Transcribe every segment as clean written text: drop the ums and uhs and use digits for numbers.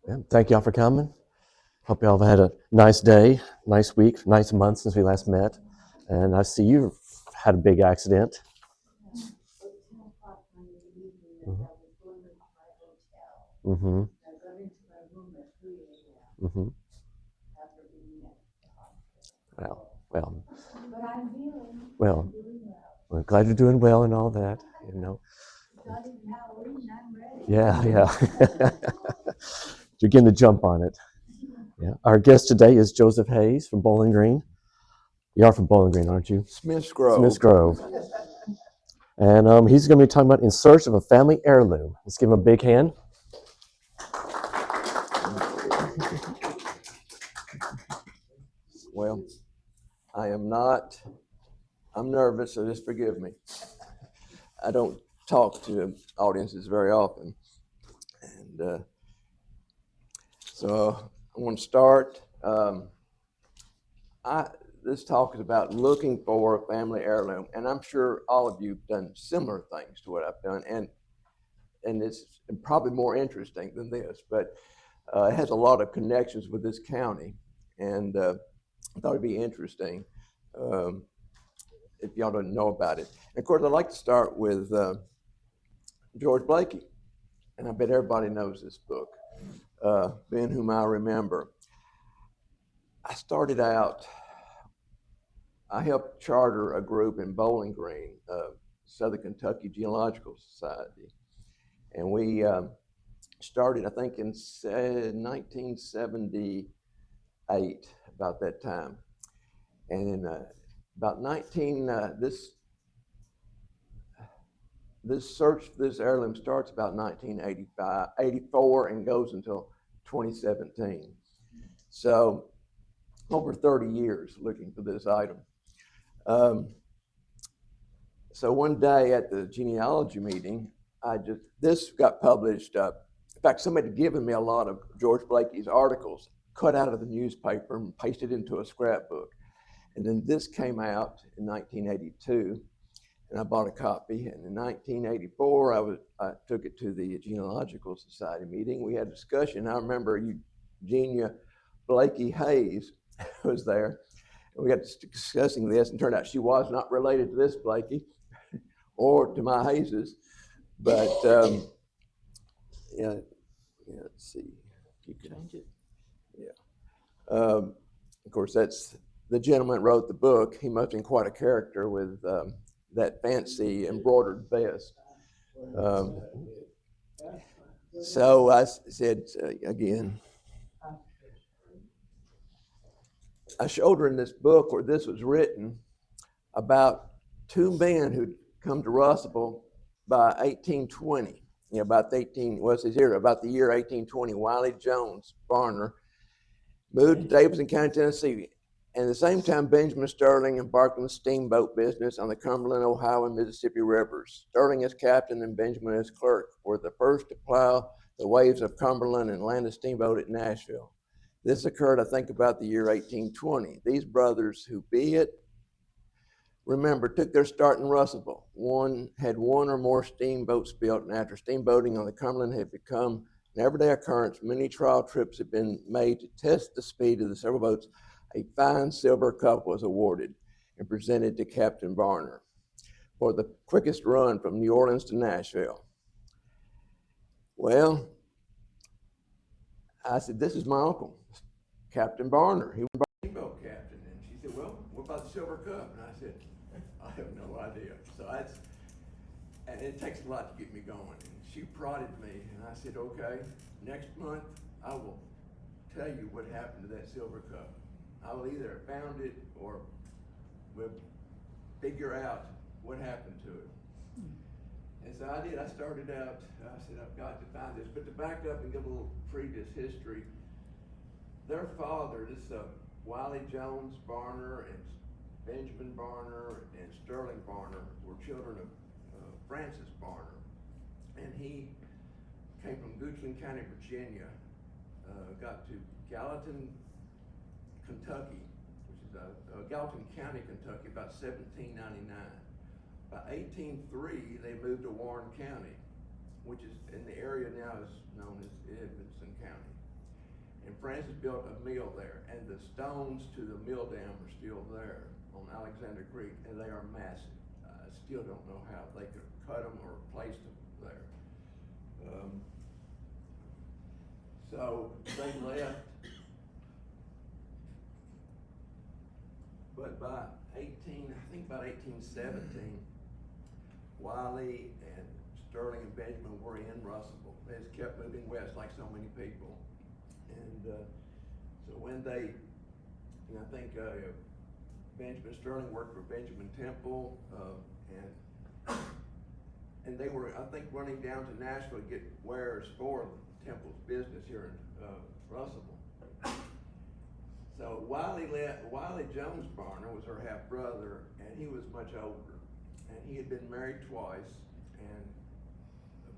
Yeah, thank y'all for coming. Hope y'all have had a nice day, nice week, nice month since we last met. And I see you've had a big accident. Mm-hmm. Mm-hmm. Well, well, well. We're glad you're doing well and all that. You know. Yeah, yeah. You're getting the jump on it. Yeah. Our guest today is Joseph Hayes from Bowling Green. You are from Bowling Green, aren't you? Smith's Grove. Smith's Grove. And he's going to be talking about In Search of a Family Heirloom. Let's give him a big hand. Well, I'm nervous, so just forgive me. I don't talk to audiences very often. And so I want to start. This talk is about looking for a family heirloom, and I'm sure all of you have done similar things to what I've done, and it's probably more interesting than this, but it has a lot of connections with this county, and I thought it'd be interesting if y'all don't know about it. And of course, I'd like to start with George Blakey, and I bet everybody knows this book, Ben Whom I Remember. I helped charter a group in Bowling Green, Southern Kentucky Geological Society. And we started, I think, in 1978, about that time. And in about this search for this heirloom starts about 1984 and goes until 2017. So over 30 years looking for this item. So one day at the genealogy meeting, this got published. In fact, somebody had given me a lot of George Blakey's articles cut out of the newspaper and pasted into a scrapbook. And then this came out in 1982, and I bought a copy. And in 1984, I took it to the Genealogical Society meeting. We had a discussion. I remember Eugenia Blakey Hayes was there. And we got discussing this, and turned out she was not related to this Blakey or to my Hayeses. But yeah, let's see. You can change it. Yeah. Of course, that's the gentleman that wrote the book. He must have been quite a character with that fancy embroidered vest. So I said again, I showed her in this book where this was written about two men who'd come to Russellville by 1820. About the year 1820. Wiley Jones Barner moved to Davidson County, Tennessee. And at the same time, Benjamin Sterling embarked on the steamboat business on the Cumberland, Ohio, and Mississippi rivers. Sterling as captain and Benjamin as clerk were the first to plow the waves of Cumberland and land a steamboat at Nashville. This occurred, I think, about the year 1820. These brothers, who be it, remember, took their start in Russellville. One had one or more steamboats built, and after steamboating on the Cumberland had become an everyday occurrence, many trial trips had been made to test the speed of the several boats. A fine silver cup was awarded and presented to Captain Barner for the quickest run from New Orleans to Nashville. Well, I said, this is my uncle, Captain Barner. He was a steamboat captain. And she said, well, what about the silver cup? And I said, I have no idea. And it takes a lot to get me going. And she prodded me, and I said, okay, next month I will tell you what happened to that silver cup. I will either have found it or we'll figure out what happened to it. And so I did. I started out, I said, I've got to find this. But to back up and give a little previous history, their father, this Wiley Jones Barner and Benjamin Barner and Sterling Barner were children of Francis Barner. And he came from Goochland County, Virginia, got to Gallatin, Kentucky, which is Gallatin County, Kentucky, about 1799. By 1803, they moved to Warren County, which is in the area now is known as Edmonson County. Francis built a mill there, and the stones to the mill dam are still there on Alexander Creek, and they are massive. I still don't know how they could cut them or placed them there. So they left, but by I think about 1817, Wiley and Sterling and Benjamin were in Russellville. They just kept moving west like so many people. And so when they, and I think Benjamin Sterling worked for Benjamin Temple, and they were, I think, running down to Nashville to get wares for Temple's business here in Russellville. So Wiley Jones Barner was her half brother, and he was much older, and he had been married twice, and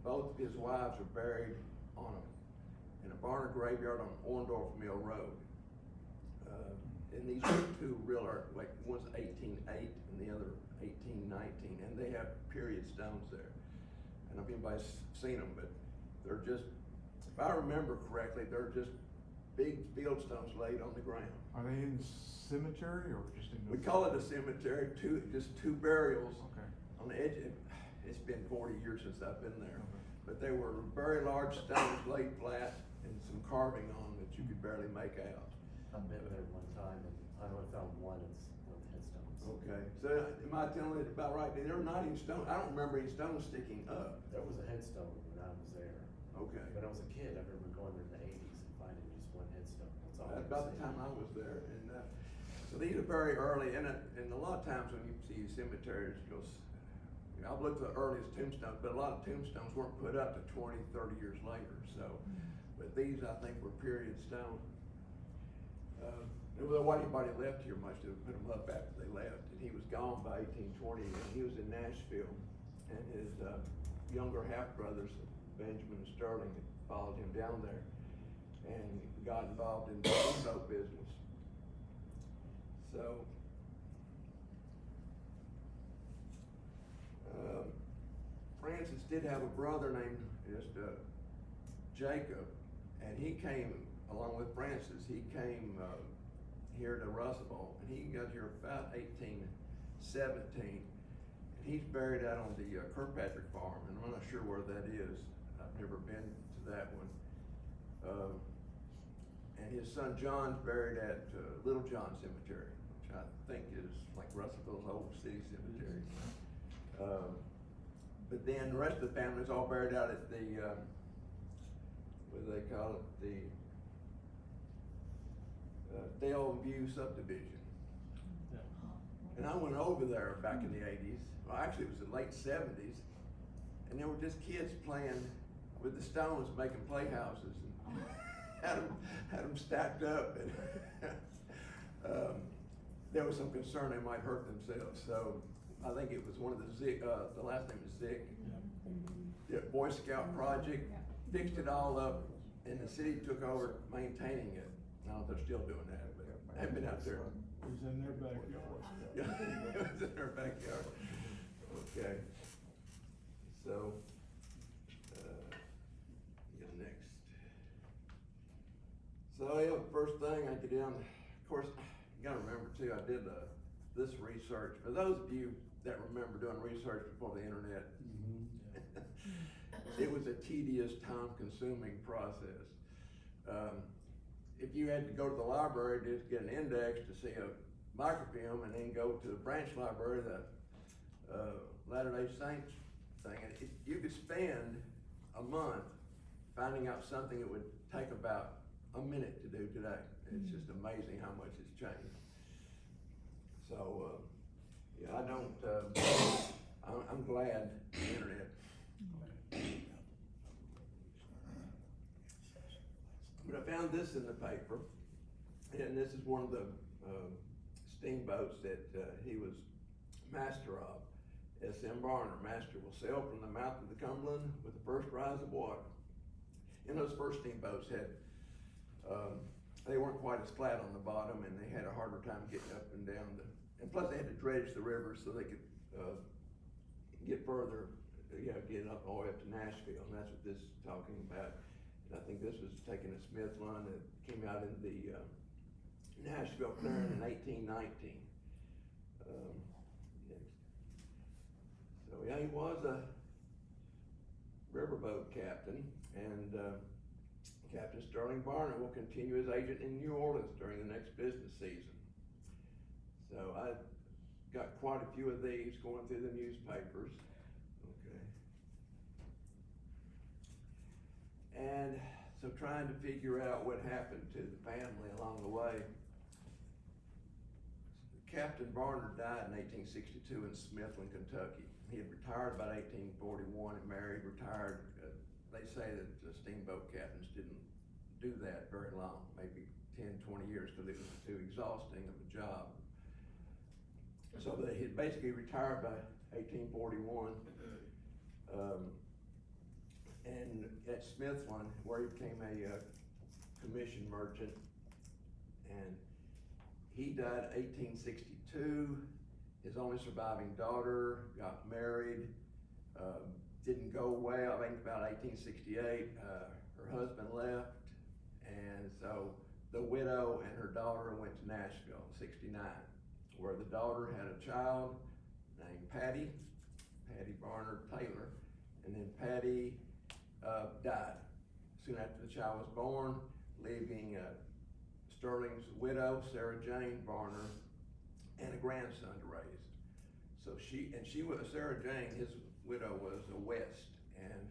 both of his wives were buried in a Barner graveyard on Orndorff Mill Road. And these were two real like one's 1808 and the other 1819, and they have period stones there. I don't know if anybody's seen them, but they're just, if I remember correctly, they're just big field stones laid on the ground. Are they in the cemetery or just in the? We call it a cemetery, just two burials. Okay. On the edge. It's been 40 years since I've been there. Okay. But they were very large stones laid flat and some carving on them that you could barely make out. I've been there one time and I only found one headstones. Okay, so am I telling it about right? There were not even stones, I don't remember any stones sticking up. There was a headstone when I was there. Okay. When I was a kid, I remember going there in the 80s and finding just one headstone. That's all I About the time I was there, and so these are very early, and a lot of times when you see cemeteries, I've looked at the earliest tombstones, but a lot of tombstones weren't put up to 20, 30 years later, so, but these I think were period stone. There wasn't anybody left here much to put them up after they left, and he was gone by 1820, and he was in Nashville, and his younger half-brothers, Benjamin and Sterling, followed him down there, and got involved in the steamboat business. So, Francis did have a brother named Jacob, and he came, along with Francis, he came here to Russellville, and he got here about 1817, and he's buried out on the Kirkpatrick farm, and I'm not sure where that is. I've never been to that one. And his son John's buried at Little John Cemetery, which I think is like Russellville's old city cemetery. But then the rest of the family's all buried out at the, what do they call it, the Dale View subdivision. Yeah. And I went over there back in the 80s, well actually it was the late 70s, and there were just kids playing with the stones, making playhouses, and had them stacked up, and there was some concern they might hurt themselves, so I think it was one of the Zick, the last name is Zick, the Boy Scout project, fixed it all up, and the city took over maintaining it. I don't know if they're still doing that, but I haven't been out there. It was in their backyard. Yeah, it was in their backyard. Okay. So, next. So, yeah, first thing I get down, of course, you gotta remember too, I did this research. For those of you that remember doing research before the internet, it was a tedious, time-consuming process. If you had to go to the library to just get an index to see a microfilm and then go to the branch library, the Latter-day Saints thing, and you could spend a month finding out something that would take about a minute to do today. It's just amazing how much it's changed. So, yeah, I don't, I'm glad the internet. But I found this in the paper, and this is one of the steamboats that he was master of. S.M. Barner, master, will sail from the mouth of the Cumberland with the first rise of water. And those first steamboats had, they weren't quite as flat on the bottom, and they had a harder time getting up and down and plus they had to dredge the river so they could get further, get up all the way up to Nashville, and that's what this is talking about. And I think this was taken at Smith line that came out in the Nashville clearing in 1819. So yeah, he was a riverboat captain, and Captain Sterling Barnard will continue as agent in New Orleans during the next business season. So I got quite a few of these going through the newspapers. Okay. And so trying to figure out what happened to the family along the way. Captain Barnard died in 1862 in Smithland, Kentucky. He had retired about 1841 and married, retired. They say that the steamboat captains didn't do that very long, maybe 10, 20 years, because it was too exhausting of a job. So he had basically retired by 1841. And at Smithland, where he became a commission merchant, and he died 1862. His only surviving daughter got married, didn't go well. I think about 1868, her husband left, and so the widow and her daughter went to Nashville in 69, where the daughter had a child named Patty Barnard Taylor, and then Patty died soon after the child was born, leaving Sterling's widow, Sarah Jane Barnard, and a grandson to raise. So she was, Sarah Jane, his widow, was a West, and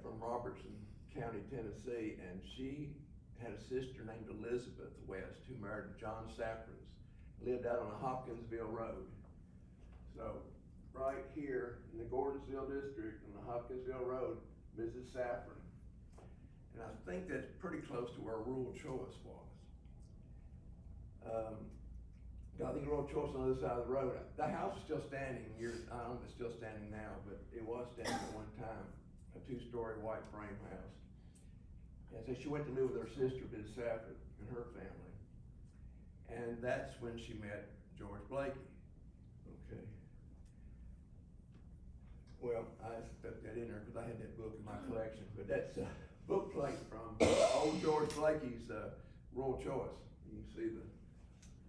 from Robertson County, Tennessee, and she had a sister named Elizabeth West who married John Safran's, lived out on the Hopkinsville Road. So right here in the Gordonsville district on the Hopkinsville Road, Mrs. Safran. And I think that's pretty close to where Rural Choice was. I think Rural Choice on the other side of the road. The house is still standing. I don't know if it's still standing now, but it was standing at one time. A 2-story white frame house. And so she went to live with her sister, Mrs. Safran, and her family. And that's when she met George Blakey. Okay. Well, I stuck that in there because I had that book in my collection, but that's a book plate from old George Blakey's Rural Choice. You can see the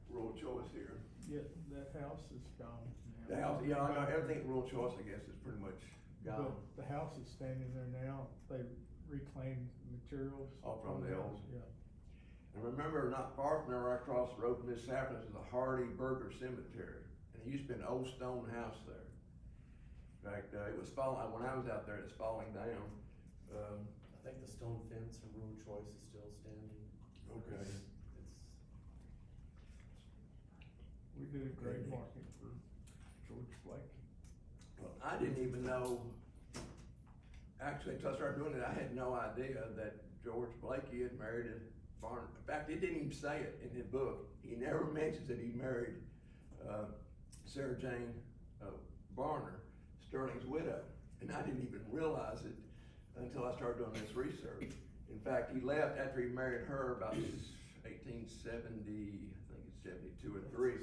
Rural Choice here. Yeah, that house is gone now. The house, yeah, I know, everything at Rural Choice, I guess, is pretty much gone. But the house is standing there now. They reclaimed materials. Oh, from the old. Yeah. And remember, not far from there, right across the road from Miss Safran's, is the Hardy Burger Cemetery. And it used to be an old stone house there. In fact, it was falling, when I was out there, it was falling down. I think the stone fence from Rural Choice is still standing. Okay. We did a grave marking for George Blakey. Well, I didn't even know, actually, until I started doing it, I had no idea that George Blakey had married a Barnard. In fact, it didn't even say it in his book. He never mentions that he married Sarah Jane Barnard, Sterling's widow. And I didn't even realize it until I started doing this research. In fact, he left after he married her about 1870, I think it's 72 or 3.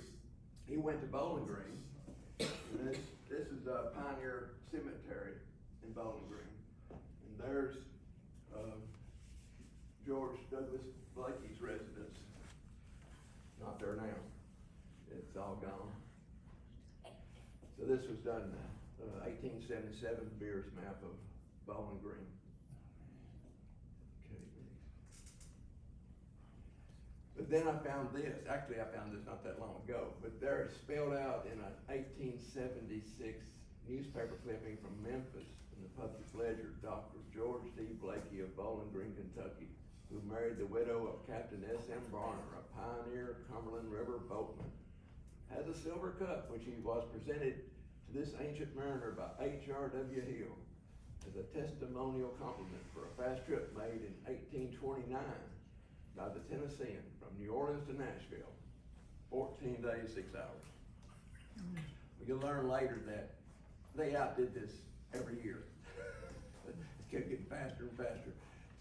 He went to Bowling Green. And this is Pioneer Cemetery in Bowling Green. And there's George Douglas Blakey's residence. Not there now. It's all gone. So this was done 1877 Beers map of Bowling Green. Okay. But then I found this. Actually, I found this not that long ago. But there it's spelled out in an 1876 newspaper clipping from Memphis in the Public Ledger. Dr. George D. Blakey of Bowling Green, Kentucky, who married the widow of Captain S.M. Barnard, a pioneer Cumberland River boatman, has a silver cup which he was presented to this ancient mariner by H.R.W. Hill as a testimonial compliment for a fast trip made in 1829 by the Tennessean from New Orleans to Nashville, 14 days, 6 hours. We'll learn later that they outdid this every year. It kept getting faster and faster.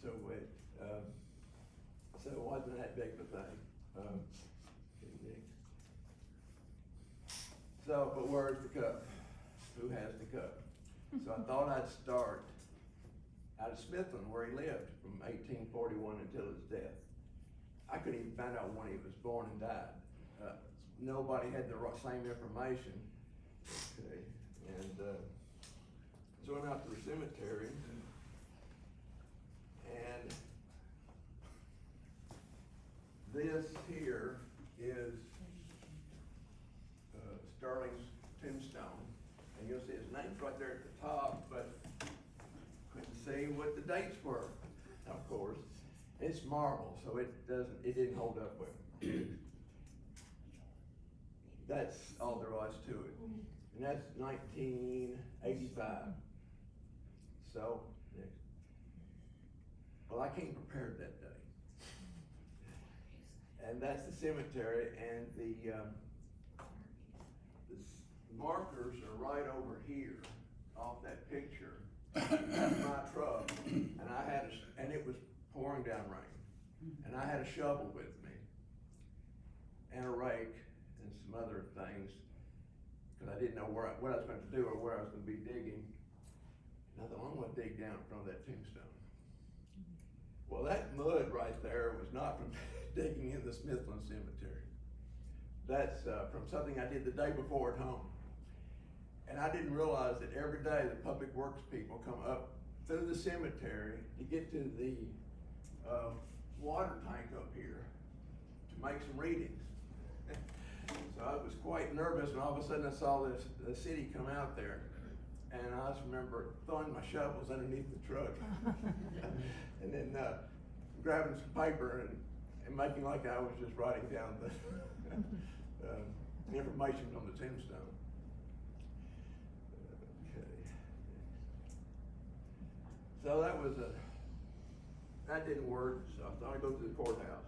So it wasn't that big of a thing. So, but where's the cup? Who has the cup? So I thought I'd start out of Smithland, where he lived from 1841 until his death. I couldn't even find out when he was born and died. Nobody had the same information. Okay. And so I went out to the cemetery, and this here is Sterling's tombstone, and you'll see his name's right there at the top, but couldn't see what the dates were, of course. It's marble, so it didn't hold up well. That's all there was to it, and that's 1985. So, well, I came prepared that day. And that's the cemetery, and the markers are right over here off that picture. My truck, and it was pouring down rain, and I had a shovel with me, and a rake, and some other things, because I didn't know what I was going to do or where I was going to be digging. And I thought, I'm going to dig down in front of that tombstone. Well, that mud right there was not from digging in the Smithland Cemetery. That's from something I did the day before at home. And I didn't realize that every day the public works people come up through the cemetery to get to the water tank up here to make some readings. So I was quite nervous when all of a sudden I saw the city come out there. And I just remember throwing my shovels underneath the truck and then grabbing some paper and making like I was just writing down the information on the tombstone. Okay. So that didn't work, so I thought I'd go to the courthouse.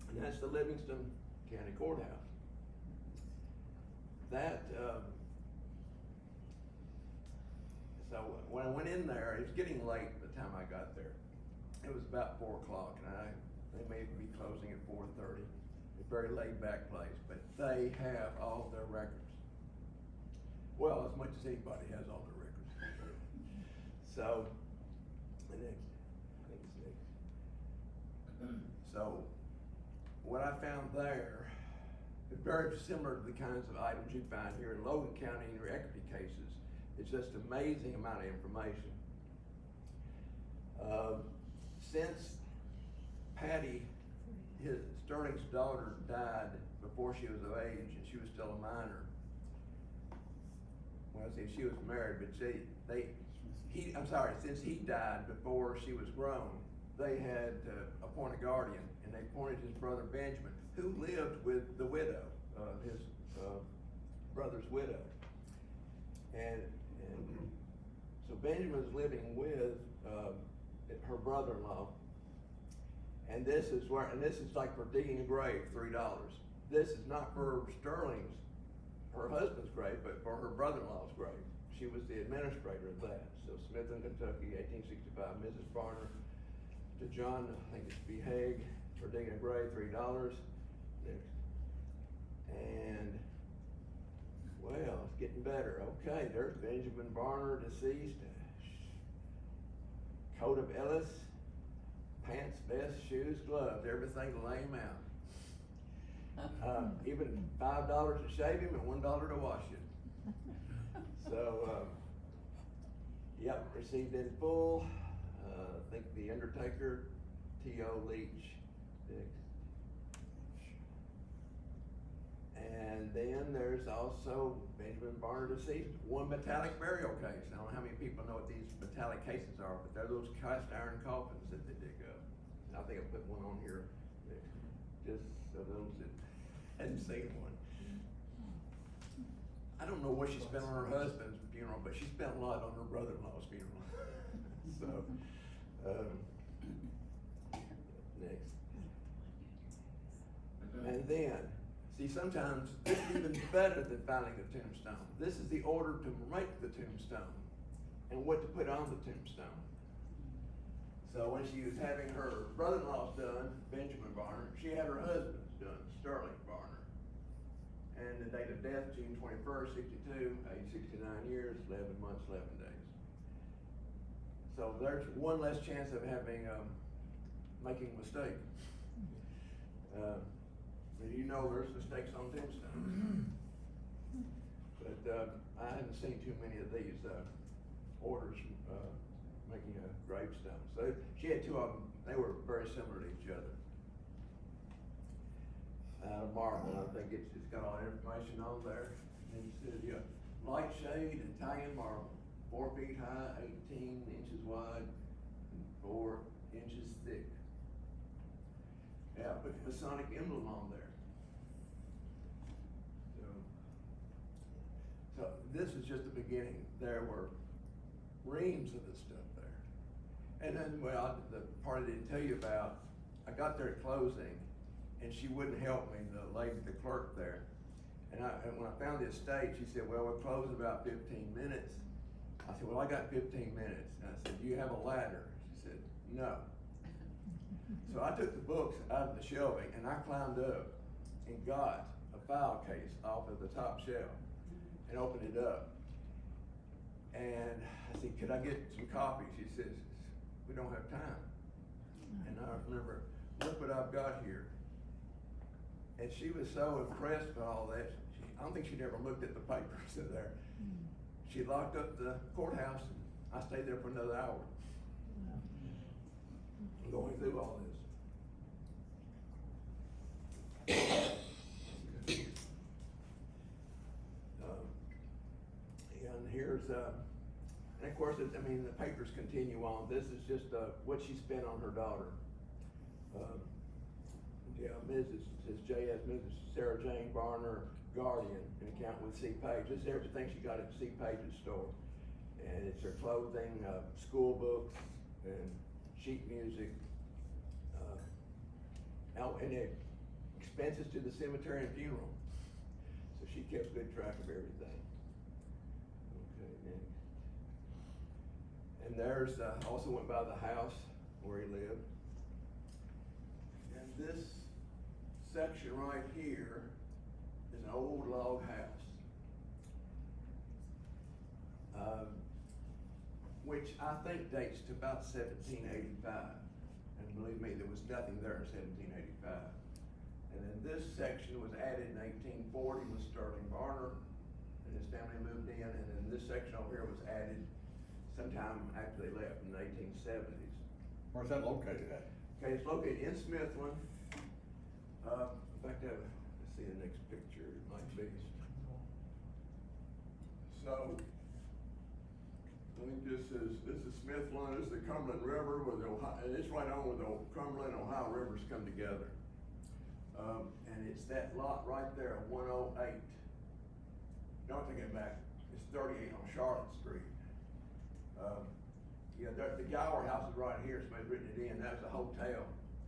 And that's the Livingston County Courthouse. So when I went in there, it was getting late by the time I got there. It was about 4 o'clock, and they may be closing at 4:30. It's a very laid back place, but they have all their records. Well, as much as anybody has all their records. So, the next, I think it's next. So, what I found there is very similar to the kinds of items you find here in Logan County in your equity cases. It's just an amazing amount of information. Since Patty, Sterling's daughter, died before she was of age, and she was still a minor. Well, see, she was married, but since he died before she was grown, they had to appoint a guardian, and they appointed his brother Benjamin, who lived with the widow, his brother's widow. And so Benjamin's living with her brother-in-law, and this is like for digging a grave, $3. This is not for Sterling's, her husband's grave, but for her brother-in-law's grave. She was the administrator of that. So Smithland, Kentucky, 1865, Mrs. Barner, to John, I think it's B. Haig, for digging a grave, $3. Next. And, well, it's getting better. Okay, there's Benjamin Barner, deceased. Coat of Ellis, pants, vest, shoes, gloves, everything to lay him out. Even $5 to shave him and $1 to wash it. So, yep, received in full. I think the undertaker, T.O. Leach. And then there's also Benjamin Barner, deceased, one metallic burial case. I don't know how many people know what these metallic cases are, but they're those cast iron coffins that they dig up. And I think I put one on here just so those that hadn't seen one. I don't know what she spent on her husband's funeral, but she spent a lot on her brother-in-law's funeral. So, next. And then, see, sometimes it's even better than finding the tombstone. This is the order to make the tombstone and what to put on the tombstone. So when she was having her brother-in-law's done, Benjamin Barner, she had her husband's done, Sterling Barner. And the date of death, June 21st, 62, age 69 years, 11 months, 11 days. So there's one less chance of having, making a mistake. You know there's mistakes on tombstones. But, I haven't seen too many of these, orders, making a gravestone. So she had two of them, they were very similar to each other. Marble, I think it's got all the information on there. And it says, yeah, light shade, Italian marble, 4 feet high, 18 inches wide, and 4 inches thick. Yeah, put the Masonic emblem on there. So this is just the beginning. There were reams of this stuff there. And then, well, the part I didn't tell you about, I got there at closing, and she wouldn't help me, the lady, the clerk there. And when I found the estate, she said, well, we'll close in about 15 minutes. I said, well, I got 15 minutes. And I said, do you have a ladder? She said, no. So I took the books out of the shelving, and I climbed up and got a file case off of the top shelf and opened it up. And I said, could I get some copies? She says, we don't have time. And I remember, look what I've got here. And she was so impressed by all that, I don't think she'd ever looked at the papers in there. She locked up the courthouse, and I stayed there for another hour. Going through all this. And here's, and of course, I mean, the papers continue on. This is just what she spent on her daughter. Yeah, Mrs. says J.S. Mrs. Sarah Jane Barner, guardian, an account with C. Page. This is everything she got at C. Page's store. And it's her clothing, school books, and sheet music. And expenses to the cemetery and funeral. So she kept good track of everything. Okay, next. And there's, also went by the house where he lived. And this section right here is an old log house. Which I think dates to about 1785. And believe me, there was nothing there in 1785. And then this section was added in 1840 with Sterling Barner, and his family moved in, and then this section over here was added sometime after they left in the 1870s. Where's that located at? Okay, it's located in Smithland. In fact, let's see the next picture, it might be. So, I think this is Smithland, this is the Cumberland River with the Ohio, and it's right on where the Cumberland and Ohio rivers come together. And it's that lot right there, 108. No, I take it back, it's 38 on Charlotte Street. Yeah, the Gower House is right here, somebody's written it in, that's a hotel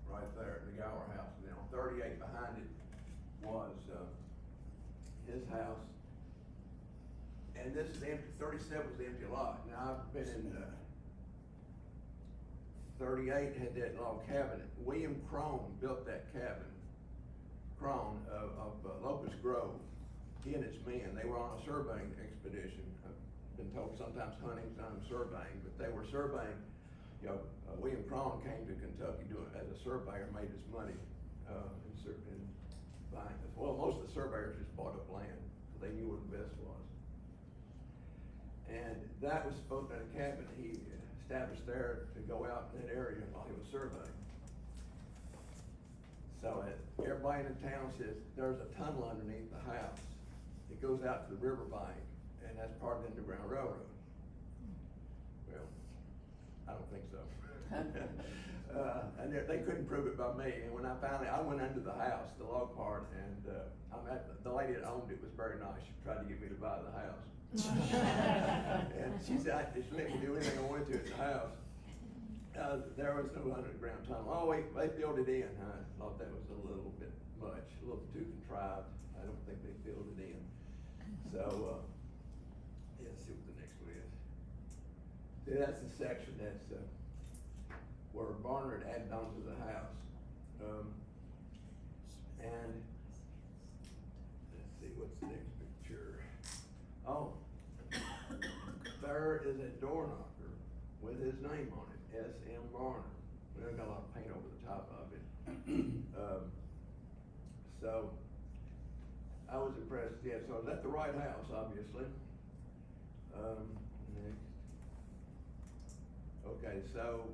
right there, the Gower House. And then on 38 behind it was, his house. And this is empty, 37 was the empty lot. Now, I've been in, 38 had that log cabin. William Crone built that cabin. Crone of Locust Grove. He and his men, they were on a surveying expedition. I've been told sometimes hunting, sometimes surveying, but they were surveying. You know, William Crone came to Kentucky as a surveyor, made his money in buying this. Well, most of the surveyors just bought up land, because they knew where the best was. And that was supposed to be a cabin he established there to go out in that area while he was surveying. So everybody in the town says there's a tunnel underneath the house. It goes out to the riverbank, and that's part of the Underground Railroad. Well, I don't think so. And they couldn't prove it by me. And when I went under the house, the log part, and the lady that owned it was very nice. She tried to get me to buy the house. And she said, she let me do anything I wanted to at the house. There was no underground tunnel. Oh, wait, they filled it in. I thought that was a little bit much, a little too contrived. I don't think they filled it in. So, yeah, let's see what the next one is. See, that's the section that's where Barnard added onto the house. And let's see, what's the next picture? Oh, there is a door knocker with his name on it, S.M. Barner. We got a lot of paint over the top of it. So I was impressed, yeah, so I was at the right house, obviously. Next. Okay, so,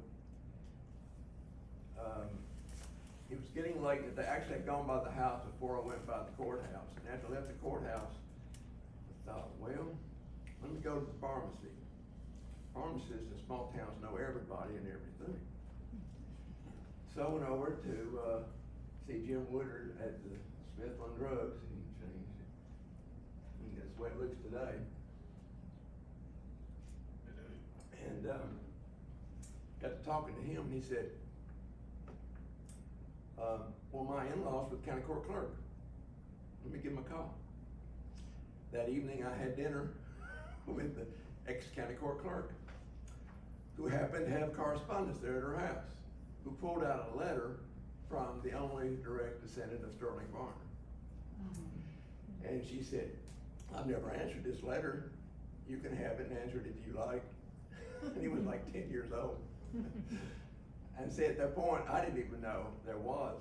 it was getting late, they actually had gone by the house before I went by the courthouse. And after I left the courthouse, I thought, well, let me go to the pharmacy. Pharmacists in small towns know everybody and everything. So I went over to, see Jim Woodard at the Smithland Drugs. He changed it. And that's the way it looks today. And, got to talking to him, and he said, well, my in-laws were the county court clerk. Let me give him a call. That evening, I had dinner with the ex-county court clerk, who happened to have correspondence there at her house, who pulled out a letter from the only direct descendant of Sterling Barner. And she said, I've never answered this letter. You can have it and answer it if you like. And he was like 10 years old. And see, at that point, I didn't even know there was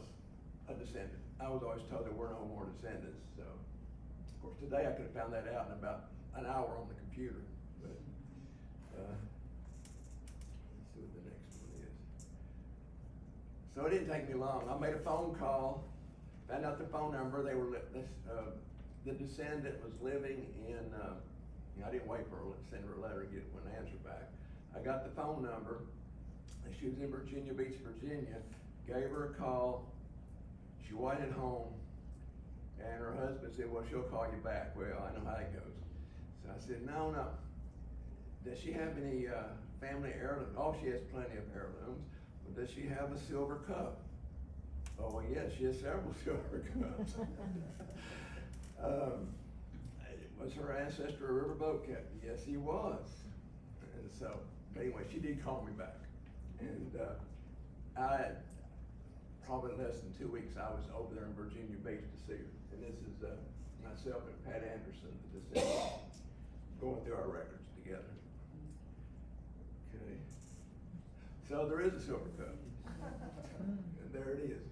a descendant. I was always told there were no more descendants. So, of course, today I could have found that out in about an hour on the computer. But let's see what the next one is. So it didn't take me long. I made a phone call, found out the phone number. They were the descendant was living in. I didn't wait for her to send her a letter and get an answer back. I got the phone number. She was in Virginia Beach, Virginia. Gave her a call. She waited home, and her husband said, well, she'll call you back. Well, I know how it goes. So I said, no. Does she have any family heirlooms? Oh, she has plenty of heirlooms. Well, does she have a silver cup? Oh, well, yes, she has several silver cups. Was her ancestor a riverboat captain? Yes, he was. And so, but anyway, she did call me back. And I, probably less than 2 weeks, I was over there in Virginia Beach to see her. And this is myself and Pat Anderson, the descendant, going through our records together. Okay. So there is a silver cup. And there it is.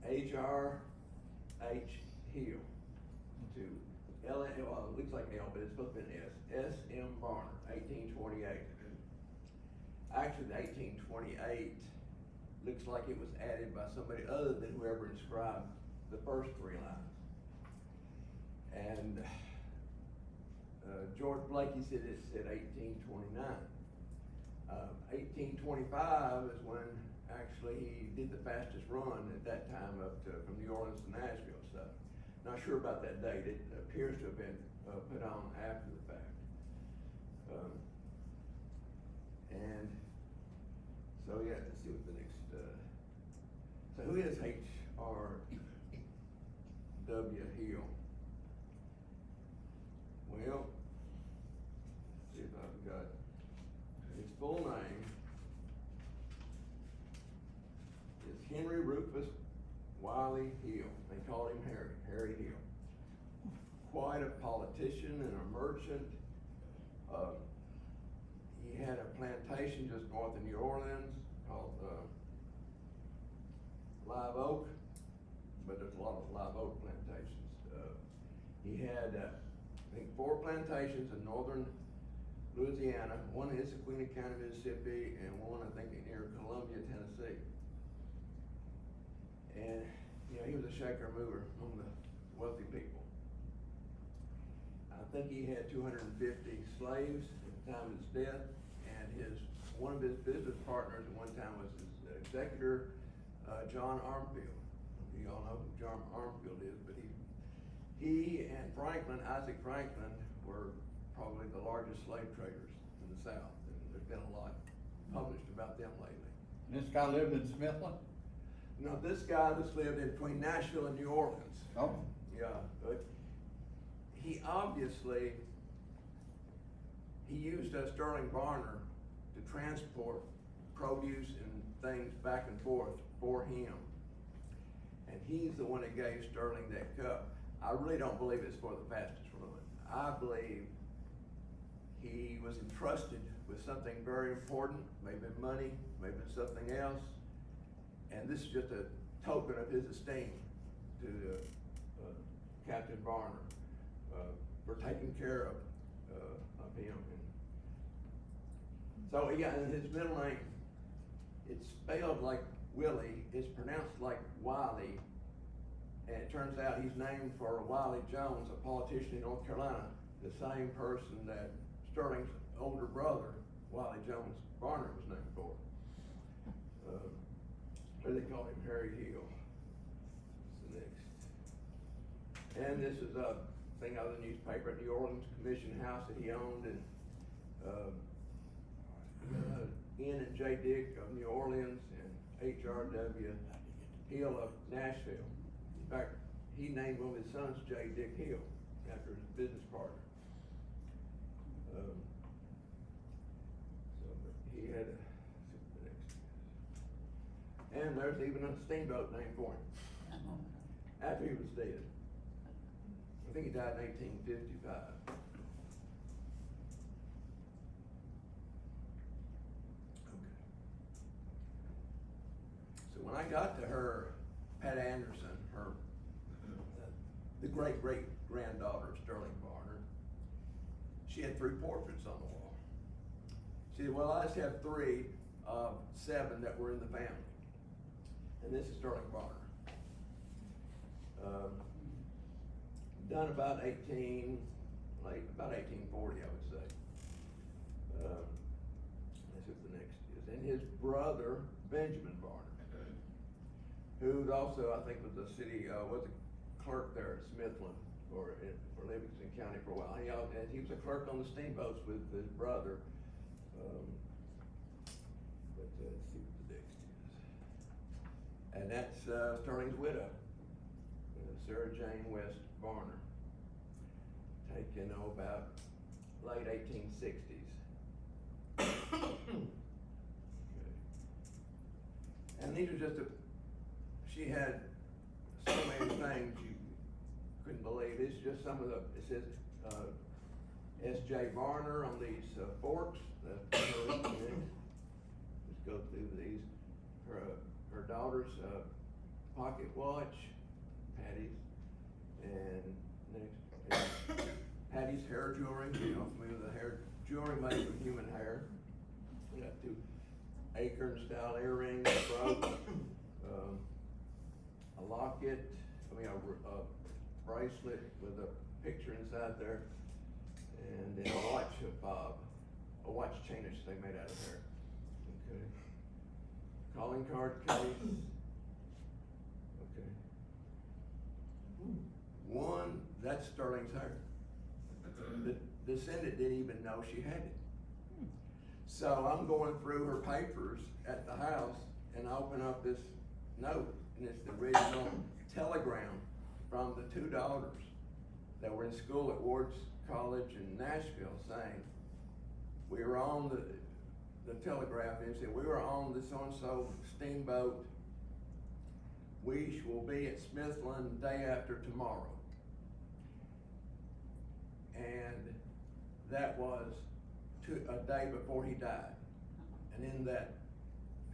H.R.H. Hill to L, well, it looks like L, but it's supposed to be an S. S.M. Barner, 1828. Actually, the 1828 looks like it was added by somebody other than whoever inscribed the first three lines. And George Blakey said it said 1829. 1825 is when actually he did the fastest run at that time up to from New Orleans to Nashville. So not sure about that date. It appears to have been put on after the fact. And so yeah, let's see what the next. So who is H.R.W. Hill? Well, let's see if I've got his full name. Is Henry Rufus Wiley Hill. They called him Harry Hill. Quite a politician and a merchant. He had a plantation just north of New Orleans called Live Oak, but there's a lot of live oak plantations. He had, I think, 4 plantations in northern Louisiana. One in Issaquah County, Mississippi, and one, I think, near Columbia, Tennessee. And, you know, he was a shaker mover among the wealthy people. I think he had 250 slaves at the time of his death, and one of his business partners at one time was his executor, John Armfield. You all know who John Armfield is, but he and Isaac Franklin, were probably the largest slave traders in the South, and there's been a lot published about them lately. This guy lived in Smithland? No, this guy just lived in between Nashville and New Orleans. Oh. Yeah, but he obviously, he used Sterling Barner to transport produce and things back and forth for him. And he's the one that gave Sterling that cup. I really don't believe it's for the fastest run. I believe he was entrusted with something very important, maybe money, maybe something else. And this is just a token of his esteem to Captain Varner for taking care of him. So yeah, and his middle name, it's spelled like Willie, it's pronounced like Wiley, and it turns out he's named for Wiley Jones, a politician in North Carolina, the same person that Sterling's older brother, Wiley Jones Varner, was named for. Or they call him Harry Hill. That's the next. And this is a thing out of the newspaper at New Orleans Commission House that he owned, and N and J. Dick of New Orleans and H.R.W. Hill of Nashville. In fact, he named one of his sons J. Dick Hill after his business partner. So he had and there's even a steamboat named for him after he was dead. I think he died in 1855. So when I got to her, Pat Anderson, her, the great-great-granddaughter of Sterling Varner, she had 3 portraits on the wall. She said, well, I just have 3 of 7 that were in the family. And this is Sterling Varner. Done about 1840, I would say. This is the next is. And his brother, Benjamin Varner, who also, I think, was a clerk there at Smithland for Livingston County for a while. He was a clerk on the steamboats with his brother. Let's see what the next is. And that's Sterling's widow, Sarah Jane West Varner, taken about late 1860s. Okay. And these are just she had so many things you couldn't believe. It's just some of the, it says S.J. Varner on these forks. Let's go through these. Her daughter's pocket watch, Patty's, and next, Patty's hair jewelry. You know, familiar with the hair jewelry made from human hair. We got 2 acorn-style earrings, brooch, a locket. A bracelet with a picture inside there, and then a watch fob, a watch chain that they made out of hair. Okay. Calling card case. Okay. One, that's Sterling's hair. The descendant didn't even know she had it. So I'm going through her papers at the house, and I open up this note, and it's the original telegram from the 2 daughters that were in school at Ward's College in Nashville, saying, we were on the telegraph, and it said, we were on the so-and-so steamboat. We will be at Smithland day after tomorrow. And that was a day before he died. And in that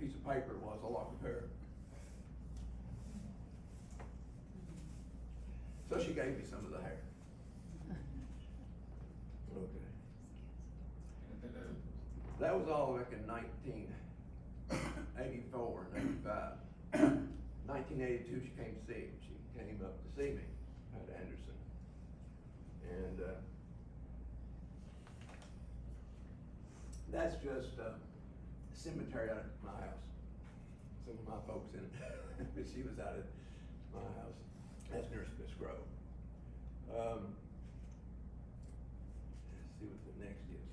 piece of paper was a lock of hair. So she gave me some of the hair. Okay. That was all back in 1984 and 85. 1982, she came to see me. She came up to see me, Pat Anderson. And that's just a cemetery out at my house. Some of my folks in it, but she was out at my house. That's near Smith's Grove. Let's see what the next is.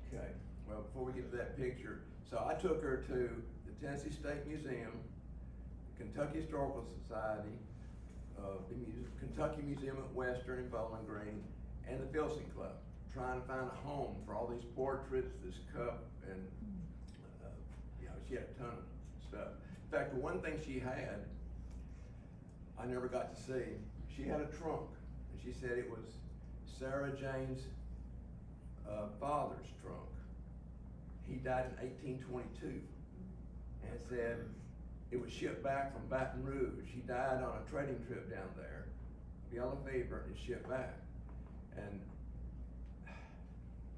Okay, well, before we get to that picture, so I took her to the Tennessee State Museum, the Kentucky Historical Society, the Kentucky Museum at Western in Bowling Green, and the Filson Club, trying to find a home for all these portraits, this cup, and she had a ton of stuff. In fact, the one thing she had, I never got to see. She had a trunk, and she said it was Sarah Jane's father's trunk. he died in 1822, and said it was shipped back from Baton Rouge. He died on a trading trip down there, yellow fever, and shipped back. And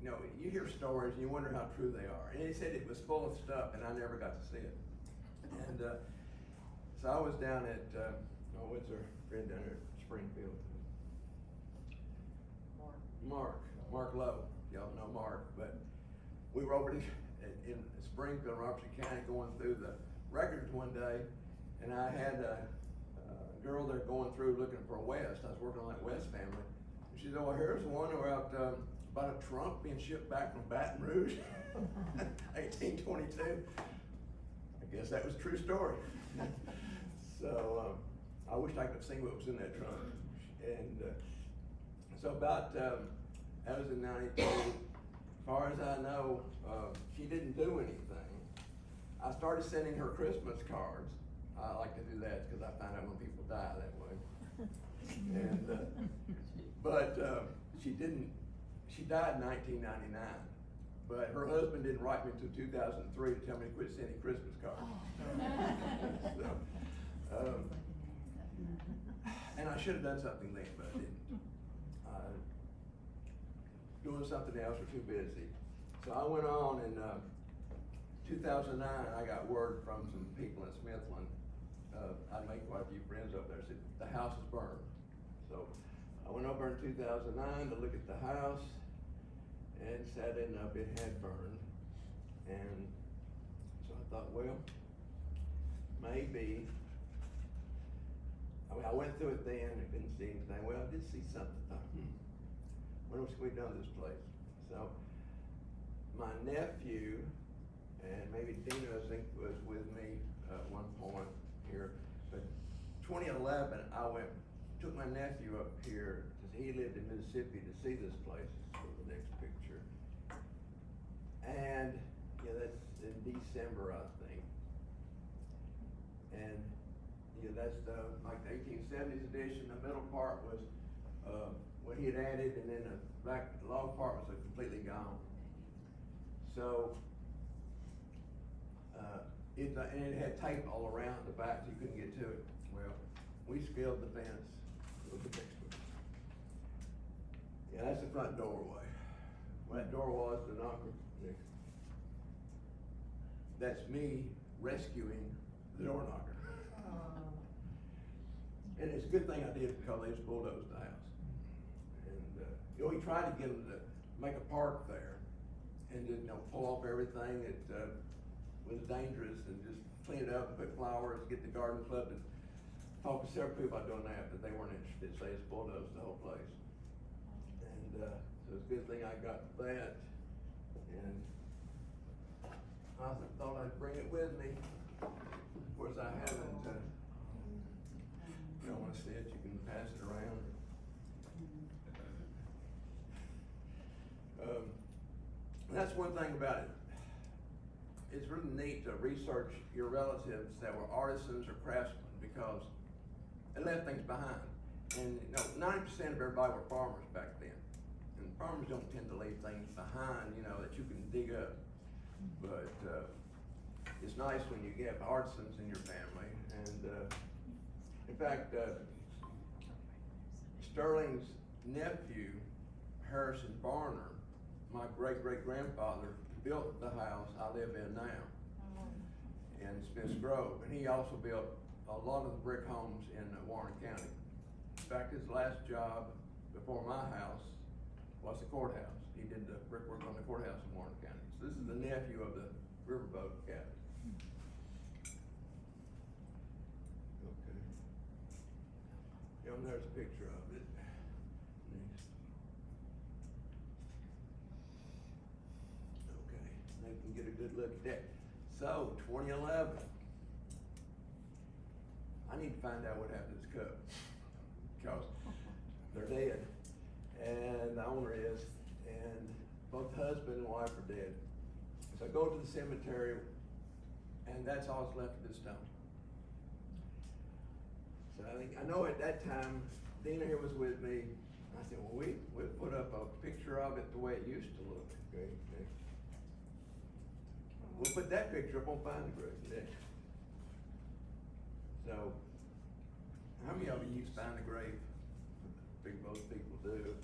you know, you hear stories and you wonder how true they are. And he said it was full of stuff, and I never got to see it. And so I was down at what's our friend down there at Springfield? Mark Lowe. Y'all know Mark, but we were over in Springfield, Robertson County, going through the records one day, and I had a girl there going through looking for West. I was working on that West family. And she said, "Oh, well, here's one about a trunk being shipped back from Baton Rouge, 1822. I guess that was a true story. So I wish I could have seen what was in that trunk. And so about, that was in 92. As far as I know, she didn't do anything. I started sending her Christmas cards. I like to do that because I find out when people die that way. And, but she didn't, she died in 1999. But her husband didn't write me until 2003 to tell me to quit sending Christmas cards. So, and I should have done something then, but I didn't. Doing something else or too busy. So I went on in 2009, I got word from some people in Smithland. I'd made quite a few friends up there, said the house is burned. So I went over in 2009 to look at the house, and sadly enough, it had burned. And so I thought, well, maybe, I went through it then and couldn't see anything. Well, I did see something. I thought, what else can we do in this place? So my nephew, and maybe Dina, I think, was with me at one point here, but 2011, I took my nephew up here, because he lived in Mississippi, to see this place. For the next picture. And yeah, that's in December, I think. And yeah, that's like the 1870s edition. The middle part was what he had added, and then the back long part was completely gone. So and it had tape all around the back, so you couldn't get to it. Well, we scaled the fence. Look at the next one. Yeah, that's the front doorway. Where that door was, the knocker. That's me rescuing the door knocker. And it's a good thing I did, because they just bulldozed the house. And we tried to get them to make a park there, and just pull off everything that was dangerous, and just clean it up and put flowers, get the garden club to talk to several people about doing that, but they weren't interested, so they just bulldozed the whole place. And so it's a good thing I got that, and I thought I'd bring it with me. Of course, I haven't. You don't want to see it, you can pass it around. That's one thing about it. It's really neat to research your relatives that were artisans or craftsmen, because it left things behind. And 90% of everybody were farmers back then. And farmers don't tend to leave things behind, that you can dig up. But it's nice when you get artisans in your family. And in fact, Sterling's nephew, Harrison Barner, my great-great-grandfather, built the house I live in now in Smith's Grove. And he also built a lot of the brick homes in Warren County. In fact, his last job before my house was the courthouse. He did the brickwork on the courthouse in Warren County. So this is the nephew of the riverboat captain. Okay. There's a picture of it. Okay, they can get a good look at that. So, 2011. I need to find out what happened to this cup, because they're dead, and the owner is, and both husband and wife are dead. So I go to the cemetery, and that's all that's left of this stone. So I know at that time, Dina here was with me. I said, well, we'll put up a picture of it the way it used to look. Okay. we'll put that picture up on Find the Grave next. So, how many of you use Find the Grave? I think most people do.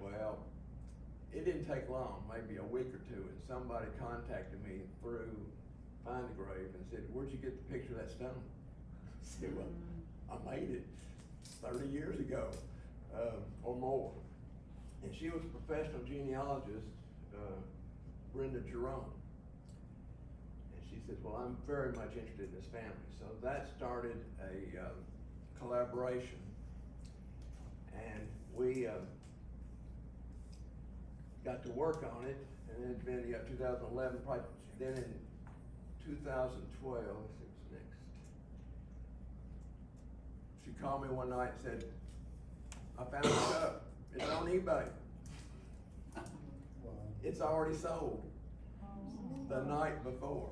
Well, it didn't take long, maybe a week or two, and somebody contacted me through Find the Grave and said, "Where'd you get the picture of that stone?" I said, "Well, I made it 30 years ago, or more." And she was a professional genealogist, Brenda Jerome. And she says, "Well, I'm very much interested in this family." So that started a collaboration. And we got to work on it, and then it's been 2011, probably, then in 2012, let's see what's next. She called me one night and said, "I found it up, it's on eBay. It's already sold the night before."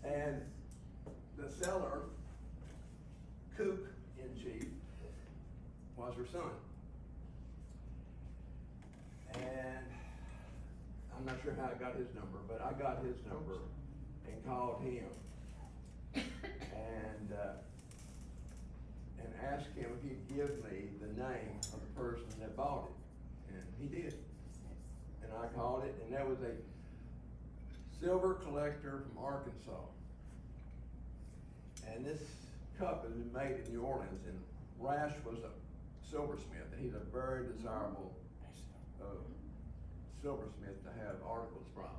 And the seller, Kook in chief, was her son. And I'm not sure how I got his number, but I got his number and called him and asked him if he'd give me the name of the person that bought it. And he did. And I called it, and that was a silver collector from Arkansas. And this cup has been made in New Orleans, and Rash was a silversmith, and he's a very desirable silversmith to have articles from.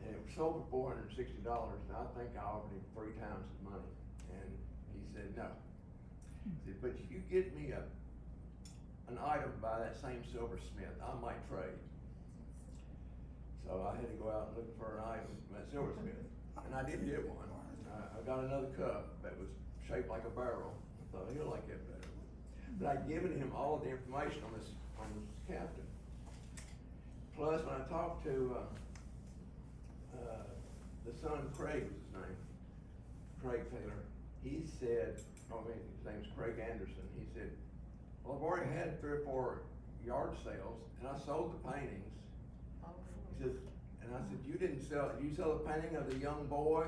And it was sold for $460, and I think I offered him 3 times his money. And he said no. He said, "But if you get me an item by that same silversmith, I might trade." So I had to go out and look for an item from that silversmith, and I did get one. I got another cup that was shaped like a barrel. I thought, he'll like that better. But I'd given him all of the information on this captain. Plus, when I talked to the son, Craig was his name, Craig Taylor, he said, his name's Craig Anderson, he said, "Well, I've already had 3 or 4 yard sales, and I sold the paintings." He says, and I said, did you sell the painting of the young boy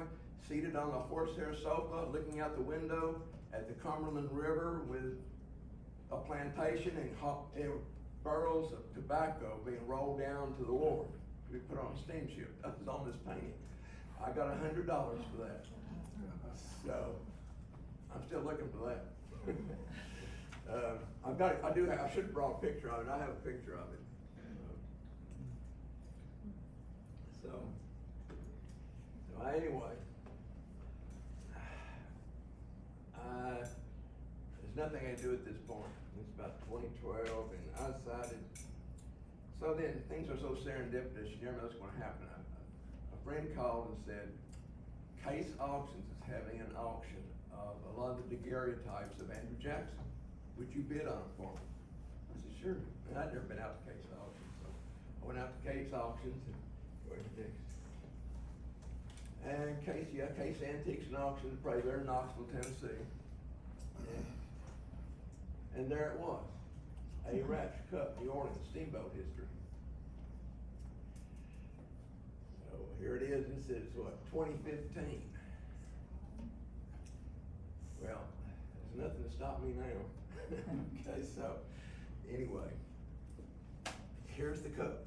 seated on a horsehair sofa, looking out the window at the Cumberland River with a plantation and barrels of tobacco being rolled down to the wharf to be put on a steamship? That was on this painting. I got $100 for that. So I'm still looking for that. I should have brought a picture of it. I have a picture of it. So anyway, there's nothing I can do at this point. It's about 2012, and I decided. So then things are so serendipitous, you never know what's going to happen. A friend called and said, "Case Auctions is having an auction of a lot of the daguerreotypes of Andrew Jackson. Would you bid on it for me?" I said, "Sure." And I'd never been out to Case Auctions, so I went out to Case Auctions and where's next? And Case Antiques and Auctions, probably there in Knoxville, Tennessee. And there it was, a Ratch Cup, New Orleans, steamboat history. So here it is. This is what, 2015. Well, there's nothing to stop me now. Okay, so anyway, here's the cup.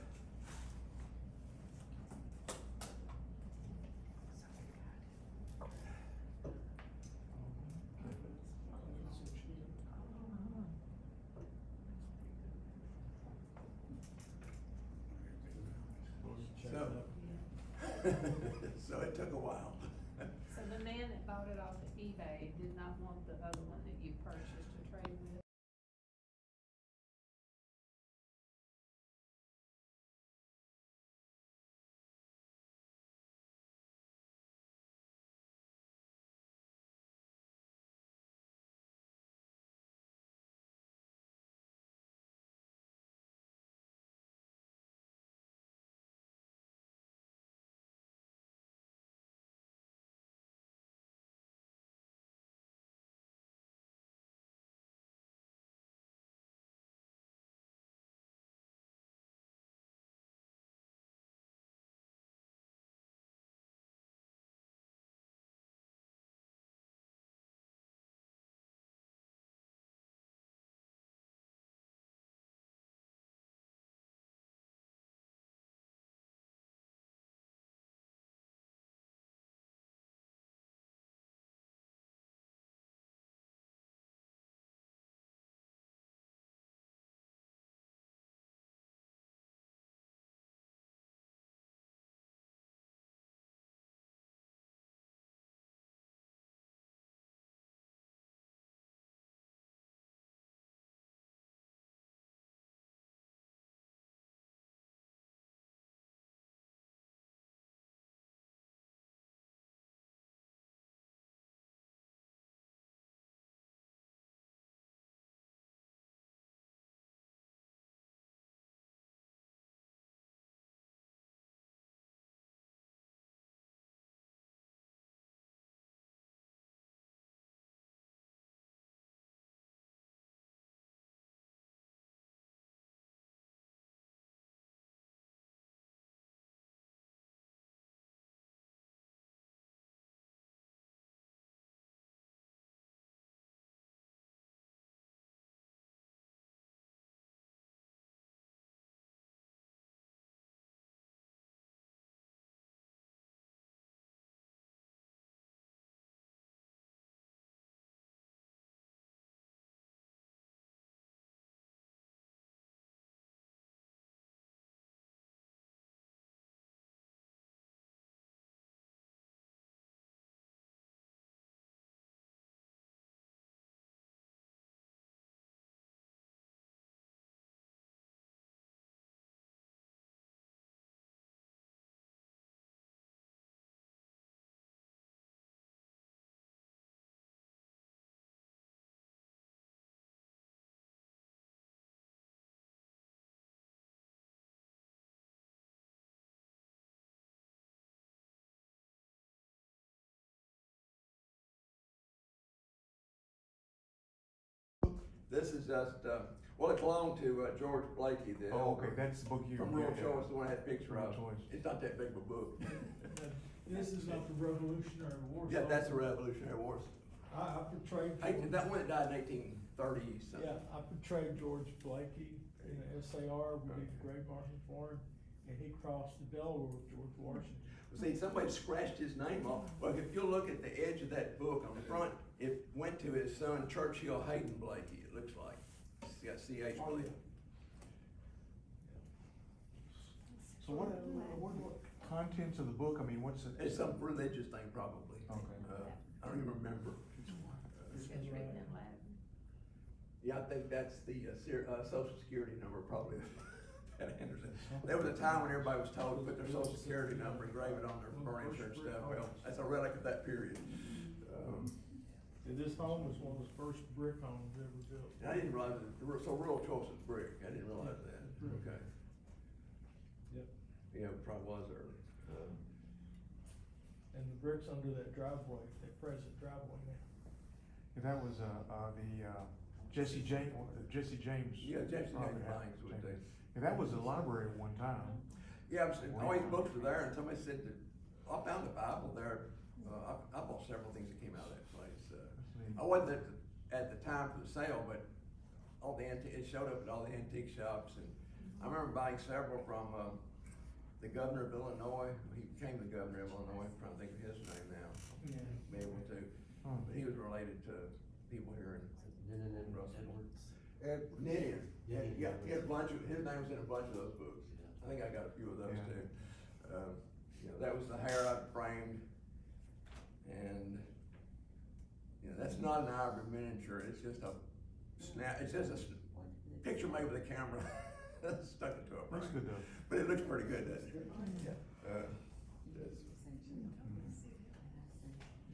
So it took a while. So the man that bought it off of eBay did not want the other one that you purchased to trade with? This is just, well, it belonged to George Blakey, the Oh, okay, elder. that's the book you. From Rural Choice, the one I had a picture Rural of. Choice. It's not that big of a book. This is not the Revolutionary War. Yeah, song. that's the Revolutionary Wars. I portrayed. That one that died in 1830 something. Yeah, I portrayed George Blakey in the SAR, we did the grave marking for him, and he crossed the Delaware with George Washington. See, somebody scratched his name off. Well, if you look at the edge of that book on the front, it went to his son Churchill Hayden Blakey, it looks like. It's got C.H. Oh, Blakey. So what contents of the book, I mean, what's it? It's some religious thing probably. Okay. I don't even remember. It's written in Latin. Yeah, I think that's the social security number probably. Pat Anderson. There was a time when everybody was told to put their social security number, engrave it on their furniture and stuff. Well, that's a relic of that period. And this home was one of the first brick homes ever built. And I didn't realize that, so Rural Choice is brick. I didn't realize that. Okay. Yep. Yeah, it probably was early. And the bricks under that driveway, that present driveway now. And that was, Jesse James, Yeah, James property. Banks would they. And that was a library at one time. Yeah, all these books were there, and somebody said that, I found the Bible there. I bought several things that came out of that place. I wasn't at the time for the sale, but all the it showed up at all the antique shops, and I remember buying several from the governor of Illinois. He became the governor of Illinois. I'm trying to think of his name now. Be able to, but he was related to people here in Russell. Ninian. Yeah, he had a bunch of, his name was in a bunch of those books. I think I got a few of those too. You know, that was the hair I framed, and you know, that's not an ivory miniature. It's just a snap. It's just a picture made with a camera stuck into a frame. Looks good though. But it looks pretty good, doesn't it? Yeah.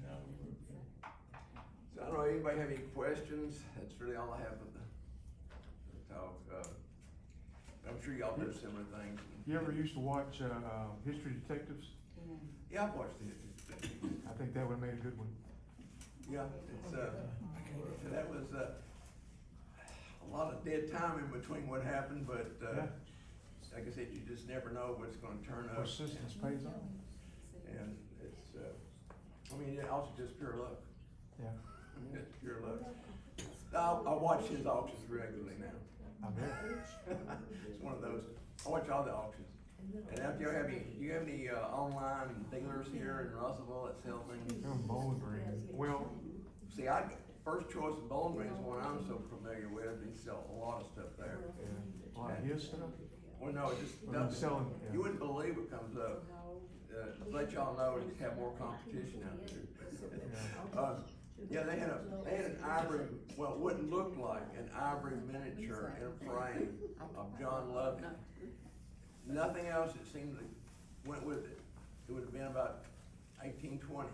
Now we move. So I don't know, anybody have any questions? That's really all I have for the talk. I'm sure y'all do similar things. You ever used to watch, History Detectives? Yeah, I've watched the History. I think that would've made a good one. Yeah, it's, that was, a lot of dead time in between what happened, but, Yeah. like I said, you just never know what's gonna turn up. Persistence pays off. And it's, I mean, it also just pure luck. Yeah, I mean, it's pure luck. I watch his auctions regularly now. I bet. It's one of those, I watch all the auctions. And after do you have any online dealers here in Russellville that sell things? You're in Bowling Green. Well, See, First Choice in Bowling Green is one I'm so familiar with. They sell a lot of stuff there. a lot of his stuff. Well, no, it's just Well, they're selling, yeah. You wouldn't believe what comes up. Let y'all know, we have more competition out there. Yeah, they had an ivory, well, it wouldn't look like an ivory miniature in a frame of John Loving. Nothing else, it seemed to went with it. It would have been about 1820.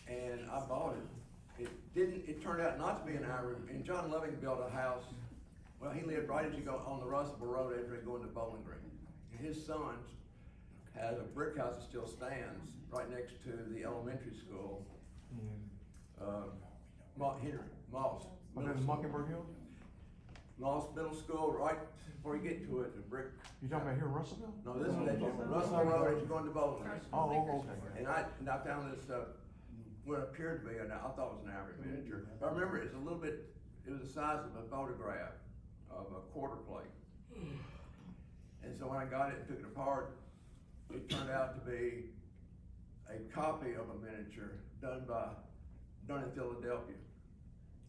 And I bought it. It turned out not to be an ivory, and John Loving built a house, well, he lived right as you go on the Russellville Road after you go into Bowling Green. And his son has a brick house that still stands right next to the elementary school. Henry Moss. Oh, that's Mockingbird Hill? Moss Middle School, right before you get to it, the brick. You talking about here in Russellville? No, this is Russellville Road as you're going to Bowling Green. Oh, okay. And I found this, what appeared to be, and I thought it was an ivory miniature. But I remember it's a little bit, it was the size of a photograph of a quarter plate. And so when I got it and took it apart, it turned out to be a copy of a miniature done in Philadelphia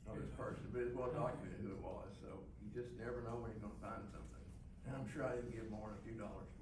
of this person, but it's well documented who it was, so you just never know when you're gonna find something. And I'm sure I didn't give more than a few dollars for